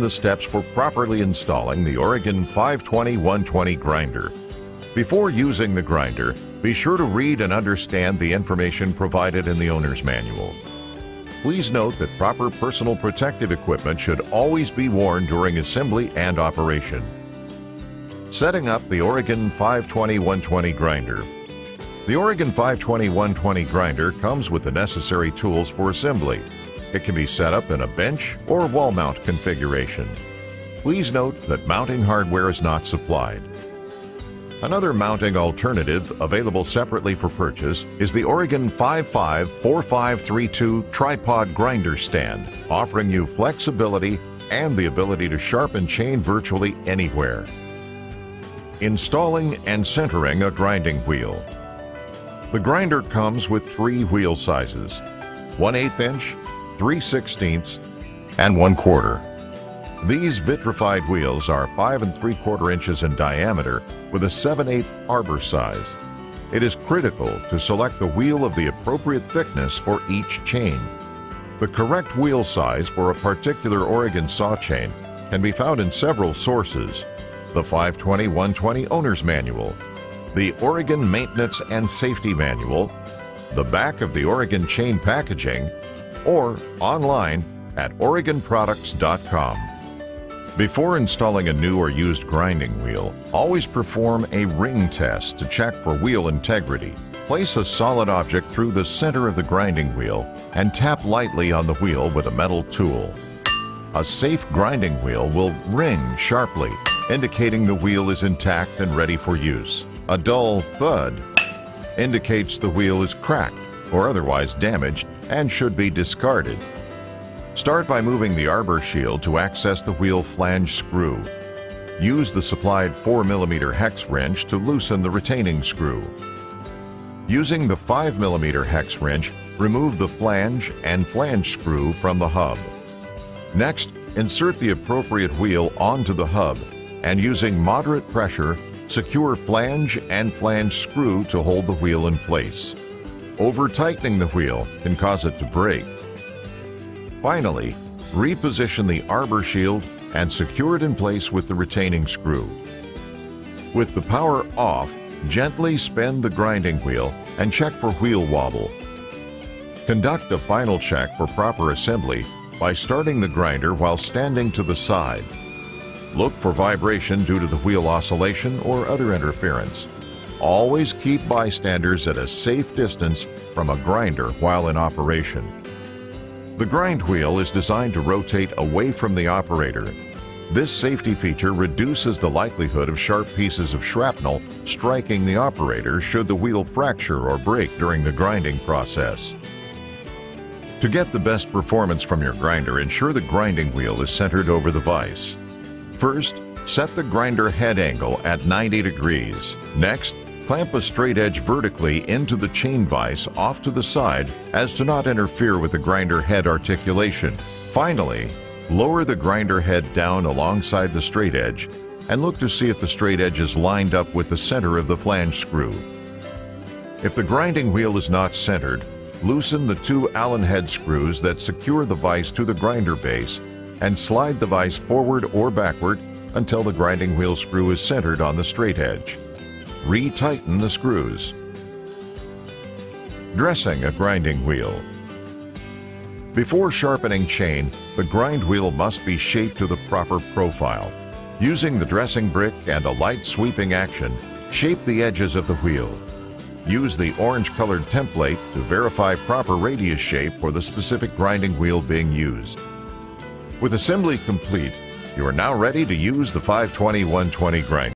the steps for properly installing the Oregon 520-120 grinder. Before using the grinder, be sure to read and understand the information provided in the owner's manual. Please note that proper personal protective equipment should always be worn during assembly and operation. Setting up the Oregon 520-120 grinder. The Oregon 520-120 grinder comes with the necessary tools for assembly. It can be set up in a bench or wall mount configuration. Please note that mounting hardware is not supplied. Another mounting alternative available separately for purchase is the Oregon 55-4532 tripod grinder stand, offering you flexibility and the ability to sharpen chain virtually anywhere. Installing and centering a grinding wheel. The grinder comes with 3 wheel sizes: 1/8 inch, 3/16, and 1/4. These vitrified wheels are 5 3/4 inches in diameter with a 7/8 arbor size. It is critical to select the wheel of the appropriate thickness for each chain. The correct wheel size for a particular Oregon saw chain can be found in several sources: the 520-120 Owner's Manual, the Oregon Maintenance and Safety Manual, the back of the Oregon chain packaging, or online at OregonProducts.com. Before installing a new or used grinding wheel, always perform a ring test to check for wheel integrity. Place a solid object through the center of the grinding wheel and tap lightly on the wheel with a metal tool. A safe grinding wheel will ring sharply, indicating the wheel is intact and ready for use. A dull thud indicates the wheel is cracked or otherwise damaged and should be discarded. Start by moving the arbor shield to access the wheel flange screw. Use the supplied 4mm hex wrench to loosen the retaining screw. Using the 5mm hex wrench, remove the flange and flange screw from the hub. Next, insert the appropriate wheel onto the hub and using moderate pressure, secure flange and flange screw to hold the wheel in place. Over-tightening the wheel can cause it to break. Finally, reposition the arbor shield and secure it in place with the retaining screw. With the power off, gently spin the grinding wheel and check for wheel wobble. Conduct a final check for proper assembly by starting the grinder while standing to the side. Look for vibration due to the wheel oscillation or other interference. Always keep bystanders at a safe distance from a grinder while in operation. The grind wheel is designed to rotate away from the operator. This safety feature reduces the likelihood of sharp pieces of shrapnel striking the operator should the wheel fracture or break during the grinding process. To get the best performance from your grinder, ensure the grinding wheel is centered over the vise. First, set the grinder head angle at 90 degrees. Next, clamp a straight edge vertically into the chain vise off to the side as to not interfere with the grinder head articulation. Finally, lower the grinder head down alongside the straight edge and look to see if the straight edge is lined up with the center of the flange screw. If the grinding wheel is not centered, loosen the 2 Allen head screws that secure the vise to the grinder base and slide the vise forward or backward until the grinding wheel screw is centered on the straight edge. Retighten the screws. Dressing a grinding wheel. Before sharpening chain, the grind wheel must be shaped to the proper profile. Using the dressing brick and a light sweeping action, shape the edges of the wheel. Use the orange-colored template to verify proper radius shape for the specific grinding wheel being used. With assembly complete, you are now ready to use the 520-120 grinder.